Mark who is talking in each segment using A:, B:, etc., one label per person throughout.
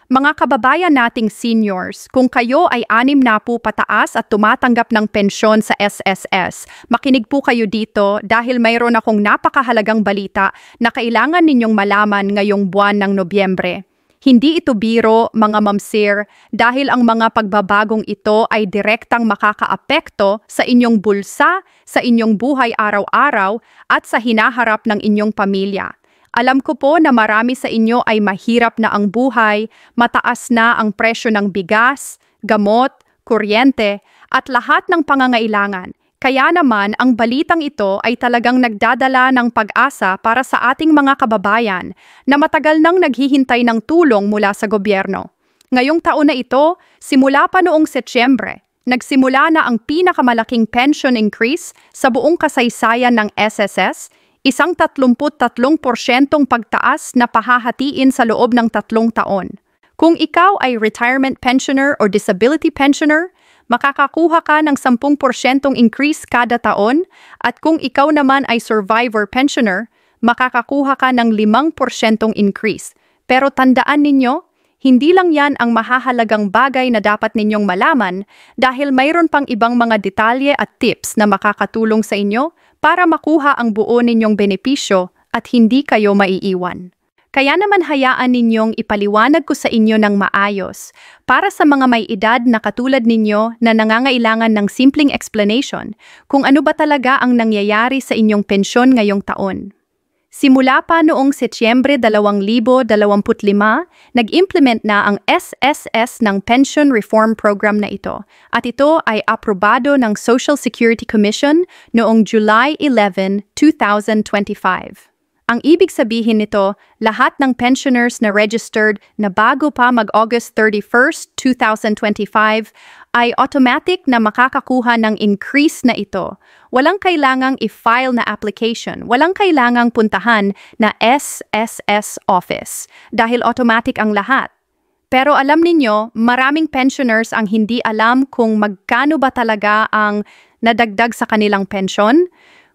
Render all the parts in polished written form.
A: Mga kababayan nating seniors, kung kayo ay 60 pataas at tumatanggap ng pensyon sa SSS, makinig po kayo dito dahil mayroon akong napakahalagang balita na kailangan ninyong malaman ngayong buwan ng Nobyembre. Hindi ito biro, mga mamsir, dahil ang mga pagbabagong ito ay direktang makakaapekto sa inyong bulsa, sa inyong buhay araw-araw at sa hinaharap ng inyong pamilya. Alam ko po na marami sa inyo ay mahirap na ang buhay, mataas na ang presyo ng bigas, gamot, kuryente, at lahat ng pangangailangan. Kaya naman ang balitang ito ay talagang nagdadala ng pag-asa para sa ating mga kababayan na matagal nang naghihintay ng tulong mula sa gobyerno. Ngayong taon na ito, simula pa noong Setyembre, nagsimula na ang pinakamalaking pension increase sa buong kasaysayan ng SSS, isang 33% pagtaas na pahahatiin sa loob ng 3 taon. Kung ikaw ay retirement pensioner or disability pensioner, makakakuha ka ng 10% increase kada taon at kung ikaw naman ay survivor pensioner, makakakuha ka ng 5% increase. Pero tandaan ninyo, hindi lang yan ang mahahalagang bagay na dapat ninyong malaman dahil mayroon pang ibang mga detalye at tips na makakatulong sa inyo para makuha ang buo ninyong benepisyo at hindi kayo maiiwan. Kaya naman hayaan ninyong ipaliwanag ko sa inyo ng maayos para sa mga may edad na katulad ninyo na nangangailangan ng simpleng explanation kung ano ba talaga ang nangyayari sa inyong pensyon ngayong taon. Simula pa noong Setyembre 2025, nag-implement na ang SSS ng Pension Reform Program na ito at ito ay aprobado ng Social Security Commission noong July 11, 2025. Ang ibig sabihin nito, lahat ng pensioners na registered na bago pa mag-August 31, 2025 ay automatic na makakakuha ng increase na ito. Walang kailangang i-file na application, walang kailangang puntahan na SSS office dahil automatic ang lahat. Pero alam ninyo, maraming pensioners ang hindi alam kung magkano ba talaga ang nadagdag sa kanilang pensyon,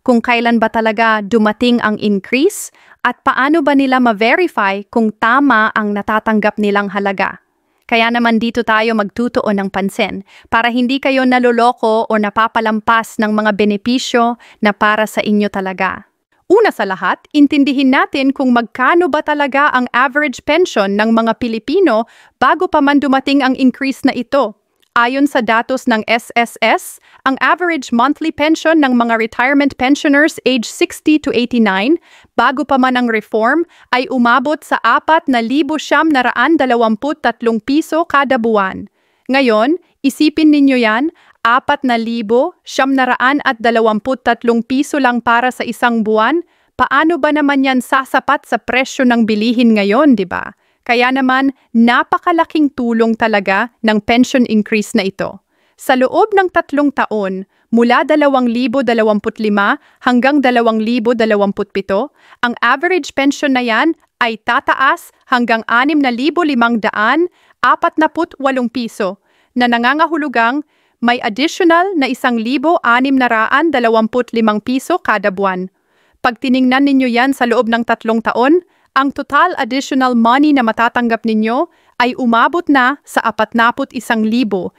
A: kung kailan ba talaga dumating ang increase, at paano ba nila ma-verify kung tama ang natatanggap nilang halaga. Kaya naman dito tayo magtutuon ng pansin para hindi kayo naloloko o napapalampas ng mga benepisyo na para sa inyo talaga. Una sa lahat, intindihin natin kung magkano ba talaga ang average pension ng mga Pilipino bago pa man dumating ang increase na ito. Ayon sa datos ng SSS, ang average monthly pension ng mga retirement pensioners age 60 to 89 bago pa man ang reform ay umabot sa 4,923 piso kada buwan. Ngayon, isipin ninyo yan, 4,923 piso lang para sa isang buwan. Paano ba naman yan sasapat sa presyo ng bilihin ngayon, di ba? Kaya naman, napakalaking tulong talaga ng pension increase na ito. Sa loob ng 3 taon, mula 2025 hanggang 2027, ang average pension na yan ay tataas hanggang 6,548 piso na nangangahulugang may additional na 1,625 piso kada buwan. Pag tiningnan ninyo yan sa loob ng 3 taon, ang total additional money na matatanggap ninyo ay umabot na sa 41,145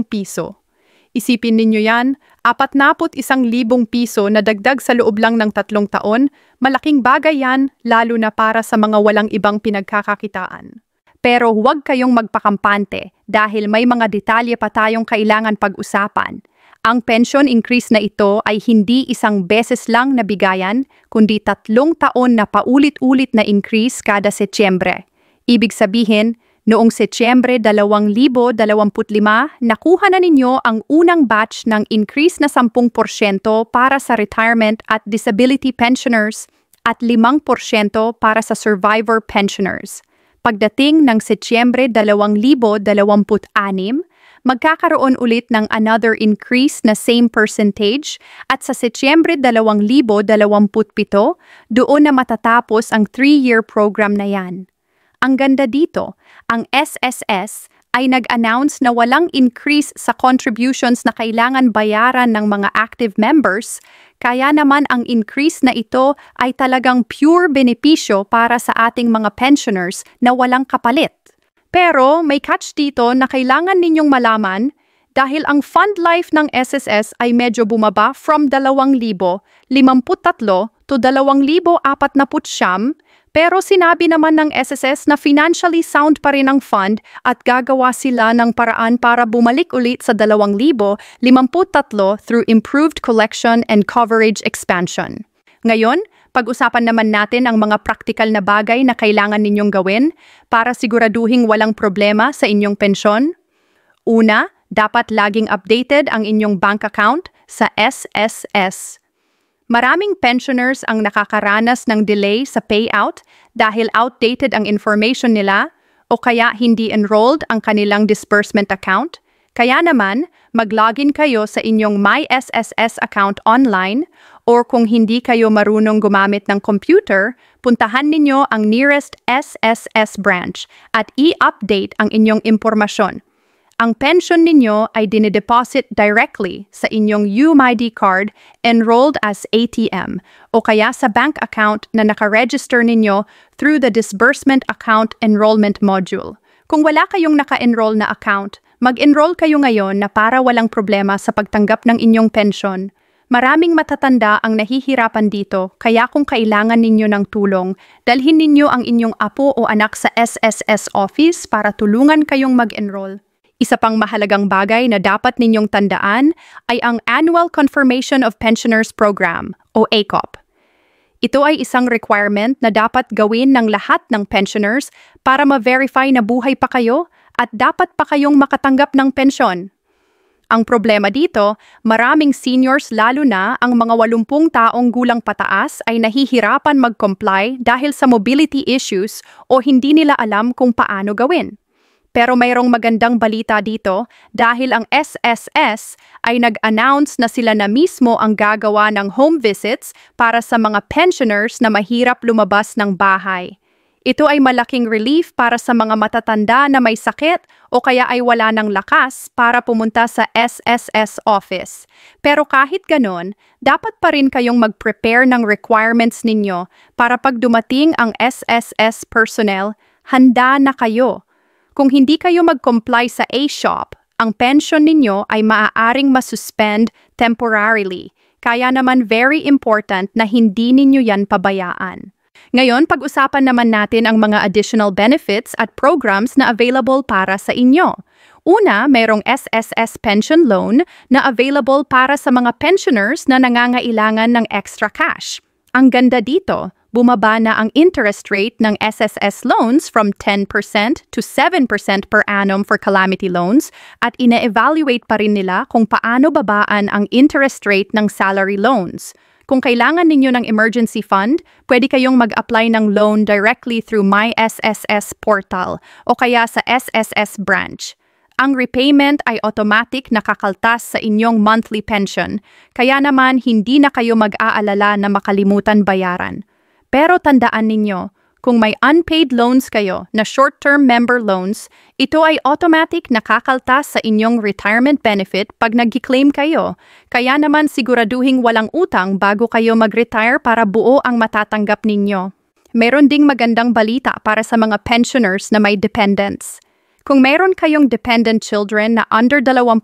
A: piso. Isipin ninyo yan, 41,000 piso na dagdag sa loob lang ng 3 taon, malaking bagay yan lalo na para sa mga walang ibang pinagkakakitaan. Pero huwag kayong magpakampante dahil may mga detalye pa tayong kailangan pag-usapan. Ang pension increase na ito ay hindi isang beses lang na bigayan, kundi 3 taon na paulit-ulit na increase kada Setyembre. Ibig sabihin, noong Setyembre 2025, nakuha na ninyo ang unang batch ng increase na 10% para sa retirement at disability pensioners at 5% para sa survivor pensioners. Pagdating ng Setyembre 2026, magkakaroon ulit ng another increase na same percentage at sa Setyembre 2027, doon na matatapos ang 3-year program na yan. Ang ganda dito, ang SSS ay nag-announce na walang increase sa contributions na kailangan bayaran ng mga active members Kaya naman ang increase na ito ay talagang pure benepisyo para sa ating mga pensioners na walang kapalit. Pero may catch dito na kailangan ninyong malaman dahil ang fund life ng SSS ay medyo bumaba from 2,053 to 2,049, pero sinabi naman ng SSS na financially sound pa rin ang fund at gagawa sila ng paraan para bumalik ulit sa 2,053 through improved collection and coverage expansion. Ngayon, pag-usapan naman natin ang mga praktikal na bagay na kailangan ninyong gawin para siguraduhing walang problema sa inyong pensyon. Una, dapat laging updated ang inyong bank account sa SSS. Maraming pensioners ang nakakaranas ng delay sa payout dahil outdated ang information nila o kaya hindi enrolled ang kanilang disbursement account. Kaya naman, mag-login kayo sa inyong My SSS account online or kung hindi kayo marunong gumamit ng computer, puntahan ninyo ang nearest SSS branch at i-update ang inyong impormasyon. Ang pension ninyo ay dinideposit directly sa inyong UMID card enrolled as ATM o kaya sa bank account na nakaregister ninyo through the Disbursement Account Enrollment Module. Kung wala kayong naka-enroll na account, mag-enroll kayo ngayon na para walang problema sa pagtanggap ng inyong pension. Maraming matatanda ang nahihirapan dito, kaya kung kailangan ninyo ng tulong, dalhin ninyo ang inyong apo o anak sa SSS office para tulungan kayong mag-enroll. Isa pang mahalagang bagay na dapat ninyong tandaan ay ang Annual Confirmation of Pensioners Program o ACOP. Ito ay isang requirement na dapat gawin ng lahat ng pensioners para ma-verify na buhay pa kayo at dapat pa kayong makatanggap ng pensyon. Ang problema dito, maraming seniors lalo na ang mga 80 taong gulang pataas ay nahihirapan mag-comply dahil sa mobility issues o hindi nila alam kung paano gawin. Pero mayroong magandang balita dito dahil ang SSS ay nag-announce na sila na mismo ang gagawa ng home visits para sa mga pensioners na mahirap lumabas ng bahay. Ito ay malaking relief para sa mga matatanda na may sakit o kaya ay wala ng lakas para pumunta sa SSS office. Pero kahit ganon, dapat pa rin kayong mag-prepare ng requirements ninyo para pag dumating ang SSS personnel, handa na kayo. Kung hindi kayo mag-comply sa A-SHOP, ang pension ninyo ay maaaring masuspend temporarily. Kaya naman very important na hindi ninyo yan pabayaan. Ngayon, pag-usapan naman natin ang mga additional benefits at programs na available para sa inyo. Una, mayroong SSS Pension Loan na available para sa mga pensioners na nangangailangan ng extra cash. Ang ganda dito, bumaba na ang interest rate ng SSS loans from 10% to 7% per annum for calamity loans at ine-evaluate pa rin nila kung paano babaan ang interest rate ng salary loans. Kung kailangan ninyo ng emergency fund, pwede kayong mag-apply ng loan directly through My SSS portal o kaya sa SSS branch. Ang repayment ay automatic nakakaltas sa inyong monthly pension, kaya naman hindi na kayo mag-aalala na makalimutan bayaran. Pero tandaan ninyo, kung may unpaid loans kayo na short-term member loans, ito ay automatic nakakaltas sa inyong retirement benefit pag nag-claim kayo. Kaya naman siguraduhing walang utang bago kayo mag-retire para buo ang matatanggap ninyo. Meron ding magandang balita para sa mga pensioners na may dependents. Kung meron kayong dependent children na under 21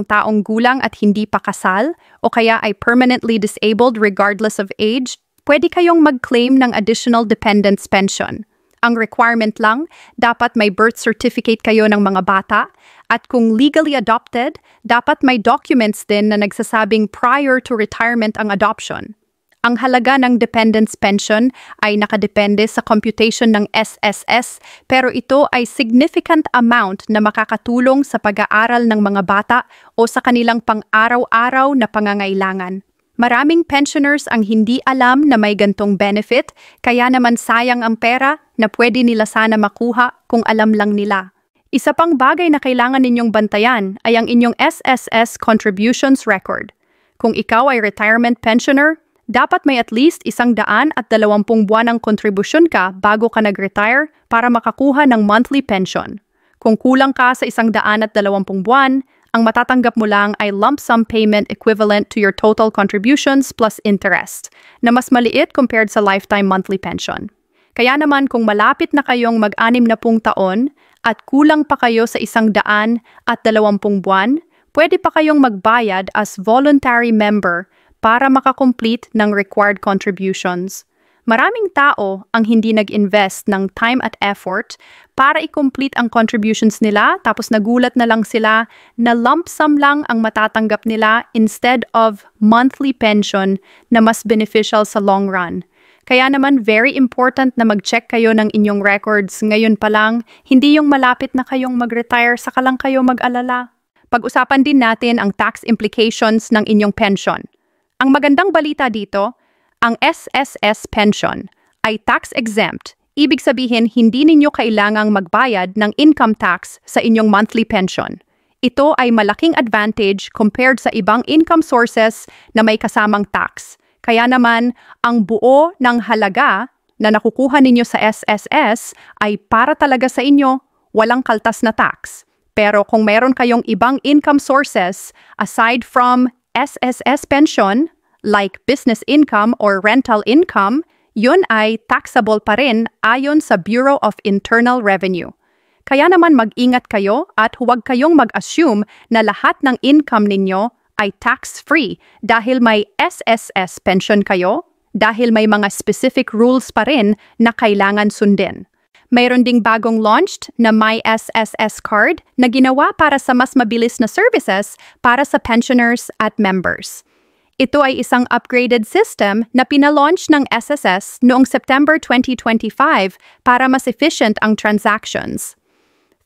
A: taong gulang at hindi pa kasal, o kaya ay permanently disabled regardless of age, pwede kayong mag-claim ng additional dependents pension. Ang requirement lang, dapat may birth certificate kayo ng mga bata, at kung legally adopted, dapat may documents din na nagsasabing prior to retirement ang adoption. Ang halaga ng dependents pension ay nakadepende sa computation ng SSS, pero ito ay significant amount na makakatulong sa pag-aaral ng mga bata o sa kanilang pang-araw-araw na pangangailangan. Maraming pensioners ang hindi alam na may gantong benefit, kaya naman sayang ang pera na pwede nila sana makuha kung alam lang nila. Isa pang bagay na kailangan ninyong bantayan ay ang inyong SSS contributions record. Kung ikaw ay retirement pensioner, dapat may at least 120 buwan ng kontribusyon ka bago ka nag-retire para makakuha ng monthly pension. Kung kulang ka sa 120 buwan, ang matatanggap mo lang ay lump sum payment equivalent to your total contributions plus interest, na mas maliit compared sa lifetime monthly pension. Kaya naman kung malapit na kayong mag-anim na pung taon at kulang pa kayo sa 120 buwan, pwede pa kayong magbayad as voluntary member para makakomplete ng required contributions. Maraming tao ang hindi nag-invest ng time at effort para i-complete ang contributions nila tapos nagulat na lang sila na lump sum lang ang matatanggap nila instead of monthly pension na mas beneficial sa long run. Kaya naman very important na mag-check kayo ng inyong records ngayon pa lang, hindi yung malapit na kayong mag-retire saka lang kayo mag-alala. Pag-usapan din natin ang tax implications ng inyong pension. Ang magandang balita dito, ang SSS pension ay tax-exempt. Ibig sabihin, hindi ninyo kailangang magbayad ng income tax sa inyong monthly pension. Ito ay malaking advantage compared sa ibang income sources na may kasamang tax. Kaya naman, ang buo ng halaga na nakukuha ninyo sa SSS ay para talaga sa inyo, walang kaltas na tax. Pero kung meron kayong ibang income sources aside from SSS pension, like business income or rental income, yun ay taxable pa rin ayon sa Bureau of Internal Revenue. Kaya naman mag-ingat kayo at huwag kayong mag-assume na lahat ng income ninyo ay tax-free dahil may SSS pension kayo, dahil may mga specific rules pa rin na kailangan sundin. Mayroon ding bagong launched na My SSS card na ginawa para sa mas mabilis na services para sa pensioners at members. Ito ay isang upgraded system na pinalaunch ng SSS noong September 2025 para mas efficient ang transactions.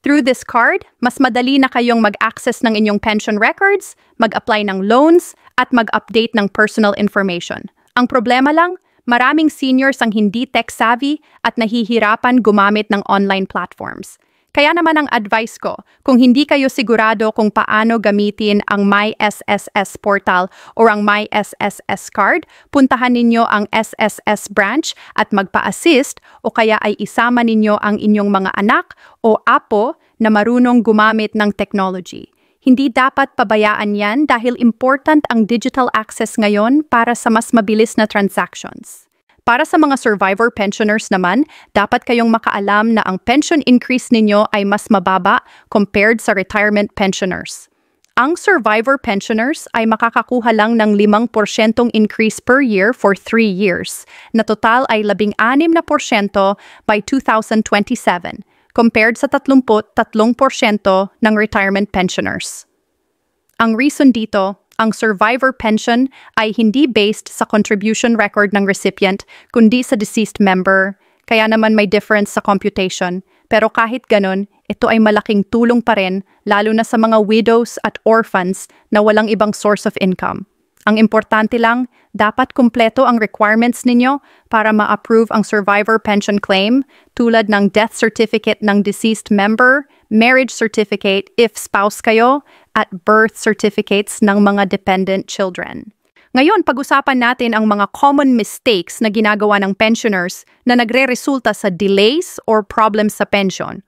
A: Through this card, mas madali na kayong mag-access ng inyong pension records, mag-apply ng loans, at mag-update ng personal information. Ang problema lang, maraming seniors ang hindi tech-savvy at nahihirapan gumamit ng online platforms. Kaya naman ang advice ko, kung hindi kayo sigurado kung paano gamitin ang My SSS portal o ang My SSS card, puntahan ninyo ang SSS branch at magpa-assist o kaya ay isama ninyo ang inyong mga anak o apo na marunong gumamit ng technology. Hindi dapat pabayaan yan dahil important ang digital access ngayon para sa mas mabilis na transactions. Para sa mga survivor pensioners naman, dapat kayong makaalam na ang pension increase ninyo ay mas mababa compared sa retirement pensioners. Ang survivor pensioners ay makakakuha lang ng 5% increase per year for 3 years, na total ay 16% by 2027, compared sa 33% ng retirement pensioners. Ang reason dito, ang survivor pension ay hindi based sa contribution record ng recipient, kundi sa deceased member. Kaya naman may difference sa computation. Pero kahit ganun, ito ay malaking tulong pa rin, lalo na sa mga widows at orphans na walang ibang source of income. Ang importante lang, dapat kumpleto ang requirements ninyo para ma-approve ang survivor pension claim, tulad ng death certificate ng deceased member, marriage certificate if spouse kayo, at birth certificates ng mga dependent children. Ngayon, pag-usapan natin ang mga common mistakes na ginagawa ng pensioners na nagre-resulta sa delays or problems sa pension.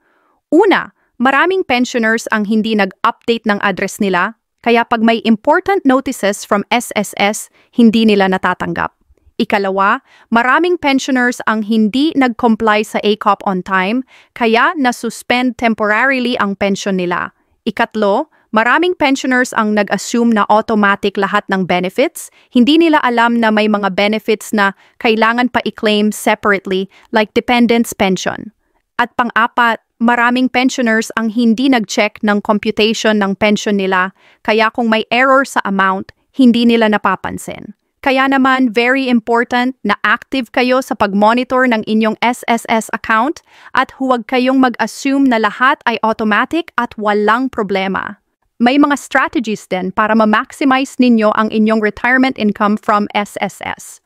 A: Una, maraming pensioners ang hindi nag-update ng address nila, kaya pag may important notices from SSS, hindi nila natatanggap. Ikalawa, maraming pensioners ang hindi nag-comply sa ACOP on time, kaya na-suspend temporarily ang pension nila. Ikatlo, maraming pensioners ang nag-assume na automatic lahat ng benefits, hindi nila alam na may mga benefits na kailangan pa i-claim separately like dependents pension. At pang-apat, maraming pensioners ang hindi nag-check ng computation ng pension nila, kaya kung may error sa amount, hindi nila napapansin. Kaya naman, very important na active kayo sa pag-monitor ng inyong SSS account at huwag kayong mag-assume na lahat ay automatic at walang problema. May mga strategies din para ma-maximize ninyo ang inyong retirement income from SSS.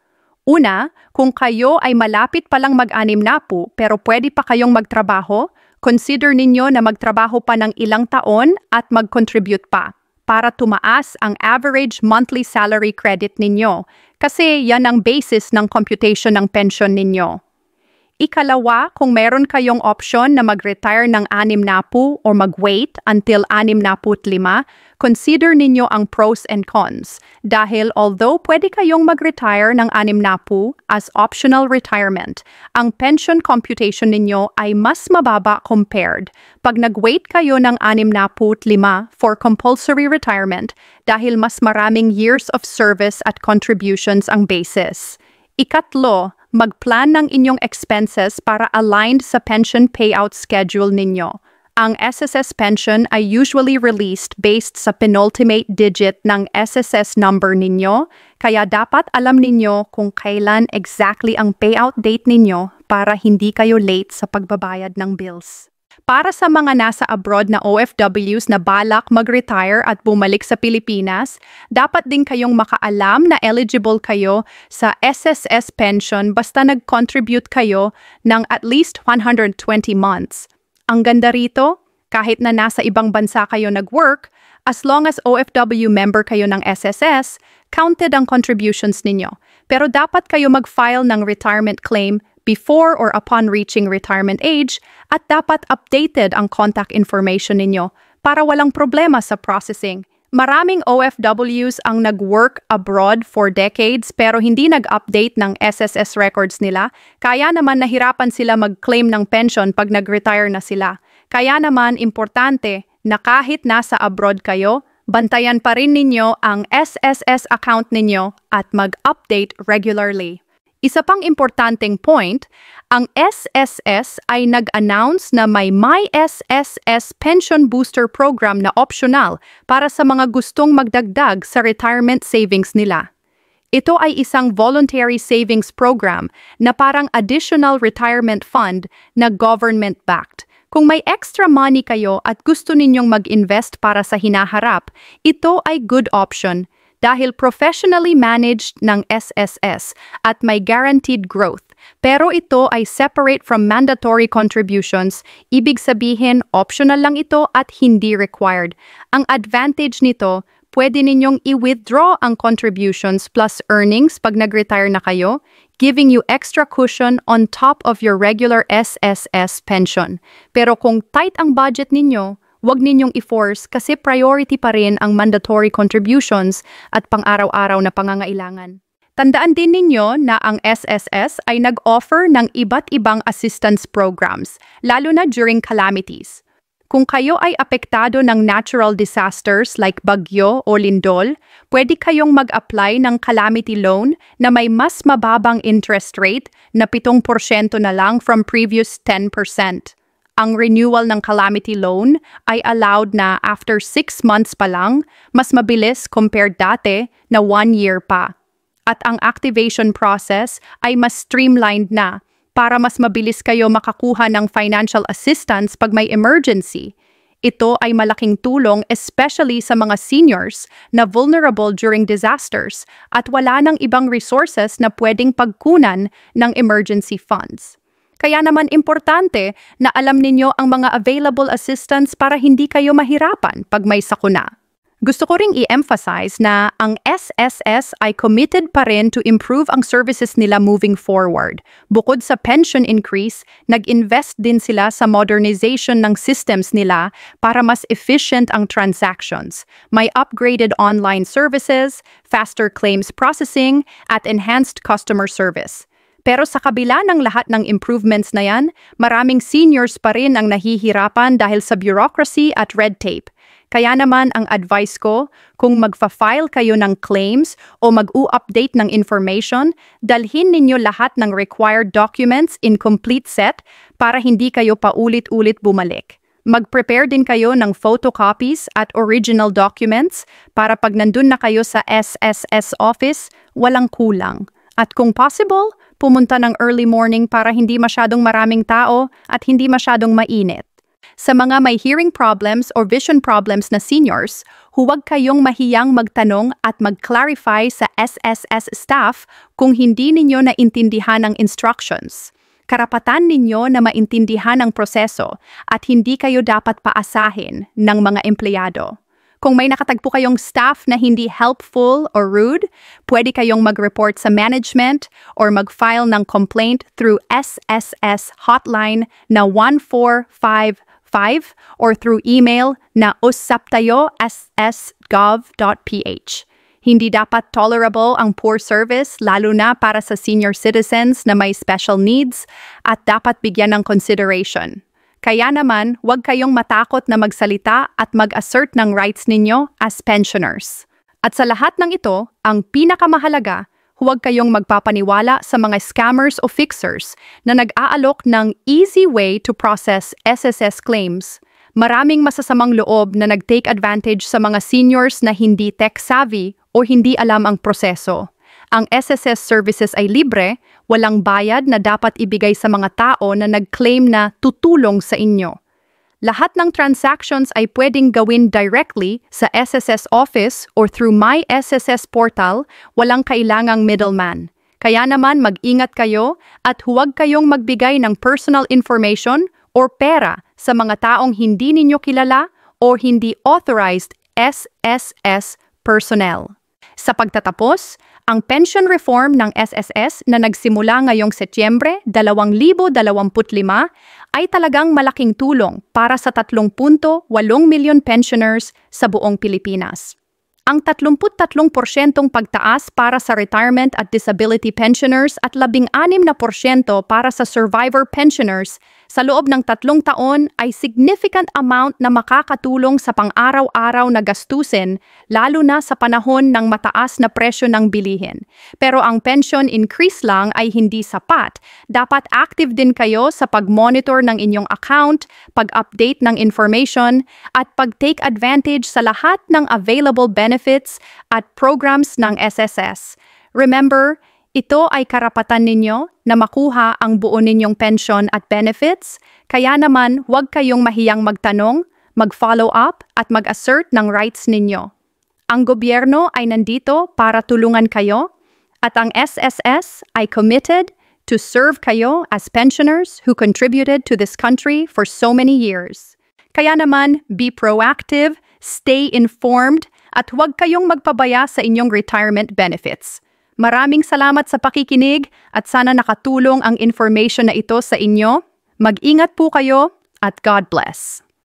A: Una, kung kayo ay malapit palang mag-anim na po pero pwede pa kayong magtrabaho, consider ninyo na magtrabaho pa ng ilang taon at mag-contribute pa para tumaas ang average monthly salary credit ninyo kasi yan ang basis ng computation ng pension ninyo. Ikalawa, kung meron kayong option na mag-retire ng 60 or mag-wait until 65, consider ninyo ang pros and cons. Dahil although pwede kayong mag-retire ng 60 as optional retirement, ang pension computation ninyo ay mas mababa compared pag nag-wait kayo ng 65 for compulsory retirement dahil mas maraming years of service at contributions ang basis. Ikatlo, mag-plan ng inyong expenses para aligned sa pension payout schedule ninyo. Ang SSS pension ay usually released based sa penultimate digit ng SSS number ninyo, kaya dapat alam ninyo kung kailan exactly ang payout date ninyo para hindi kayo late sa pagbabayad ng bills. Para sa mga nasa abroad na OFWs na balak mag-retire at bumalik sa Pilipinas, dapat din kayong makaalam na eligible kayo sa SSS pension basta nag-contribute kayo ng at least 120 months. Ang ganda rito, kahit na nasa ibang bansa kayo nag-work, as long as OFW member kayo ng SSS, counted ang contributions ninyo. Pero dapat kayo mag-file ng retirement claim before or upon reaching retirement age at dapat updated ang contact information ninyo para walang problema sa processing. Maraming OFWs ang nag-work abroad for decades pero hindi nag-update ng SSS records nila, kaya naman nahirapan sila mag-claim ng pension pag nag-retire na sila. Kaya naman importante na kahit nasa abroad kayo, bantayan pa rin ninyo ang SSS account ninyo at mag-update regularly. Isa pang importanteng point, ang SSS ay nag-announce na may My SSS Pension Booster Program na optional para sa mga gustong magdagdag sa retirement savings nila. Ito ay isang voluntary savings program na parang additional retirement fund na government-backed. Kung may extra money kayo at gusto ninyong mag-invest para sa hinaharap, ito ay good option dahil professionally managed ng SSS at may guaranteed growth. Pero ito ay separate from mandatory contributions, ibig sabihin optional lang ito at hindi required. Ang advantage nito, pwede ninyong i-withdraw ang contributions plus earnings pag nag-retire na kayo, giving you extra cushion on top of your regular SSS pension. Pero kung tight ang budget ninyo, huwag ninyong i-force kasi priority pa rin ang mandatory contributions at pang-araw-araw na pangangailangan. Tandaan din ninyo na ang SSS ay nag-offer ng iba't ibang assistance programs, lalo na during calamities. Kung kayo ay apektado ng natural disasters like bagyo o lindol, pwede kayong mag-apply ng calamity loan na may mas mababang interest rate na 7% na lang from previous 10%. Ang renewal ng calamity loan ay allowed na after 6 months pa lang, mas mabilis compared dati na 1 year pa. At ang activation process ay mas streamlined na para mas mabilis kayo makakuha ng financial assistance pag may emergency. Ito ay malaking tulong especially sa mga seniors na vulnerable during disasters at wala ng ibang resources na pwedeng pagkunan ng emergency funds. Kaya naman importante na alam ninyo ang mga available assistance para hindi kayo mahirapan pag may sakuna. Gusto ko ring i-emphasize na ang SSS ay committed pa rin to improve ang services nila moving forward. Bukod sa pension increase, nag-invest din sila sa modernization ng systems nila para mas efficient ang transactions. May upgraded online services, faster claims processing, at enhanced customer service. Pero sa kabila ng lahat ng improvements na yan, maraming seniors pa rin ang nahihirapan dahil sa bureaucracy at red tape. Kaya naman ang advice ko, kung magfa-file kayo ng claims o mag-u-update ng information, dalhin ninyo lahat ng required documents in complete set para hindi kayo paulit-ulit bumalik. Mag-prepare din kayo ng photocopies at original documents para pag nandun na kayo sa SSS office, walang kulang. At kung possible, pumunta ng early morning para hindi masyadong maraming tao at hindi masyadong mainit. Sa mga may hearing problems or vision problems na seniors, huwag kayong mahiyang magtanong at mag-clarify sa SSS staff kung hindi ninyo naintindihan ang instructions. Karapatan ninyo na maintindihan ang proseso at hindi kayo dapat paasahin ng mga empleyado. Kung may nakatagpo kayong staff na hindi helpful or rude, pwede kayong mag-report sa management or mag-file ng complaint through SSS hotline na 1455 or through email na usaptayo@ss.gov.ph. Hindi dapat tolerable ang poor service lalo na para sa senior citizens na may special needs at dapat bigyan ng consideration. Kaya naman, huwag kayong matakot na magsalita at mag-assert ng rights ninyo as pensioners. At sa lahat ng ito, ang pinakamahalaga, huwag kayong magpapaniwala sa mga scammers o fixers na nag-aalok ng easy way to process SSS claims. Maraming masasamang loob na nag-take advantage sa mga seniors na hindi tech-savvy o hindi alam ang proseso. Ang SSS services ay libre, walang bayad na dapat ibigay sa mga tao na nag-claim na tutulong sa inyo. Lahat ng transactions ay pwedeng gawin directly sa SSS office or through My SSS portal, walang kailangang middleman. Kaya naman mag-ingat kayo at huwag kayong magbigay ng personal information or pera sa mga taong hindi ninyo kilala o hindi authorized SSS personnel. Sa pagtatapos, ang pension reform ng SSS na nagsimula ngayong Setyembre 2025 ay talagang malaking tulong para sa 3.8 milyon pensioners sa buong Pilipinas. Ang 33% pagtaas para sa retirement at disability pensioners at 16% para sa survivor pensioners sa loob ng 3 taon ay significant amount na makakatulong sa pang-araw-araw na gastusin lalo na sa panahon ng mataas na presyo ng bilihin. Pero ang pension increase lang ay hindi sapat. Dapat active din kayo sa pag-monitor ng inyong account, pag-update ng information, at pag-take advantage sa lahat ng available benefits at programs ng SSS. Remember, ito ay karapatan ninyo na makuha ang buo ninyong pension at benefits, kaya naman huwag kayong mahiyang magtanong, mag-follow up at mag-assert ng rights ninyo. Ang gobyerno ay nandito para tulungan kayo at ang SSS ay committed to serve kayo as pensioners who contributed to this country for so many years. Kaya naman, be proactive, stay informed, at huwag kayong magpabaya sa inyong retirement benefits. Maraming salamat sa pakikinig at sana nakatulong ang information na ito sa inyo. Mag-ingat po kayo at God bless.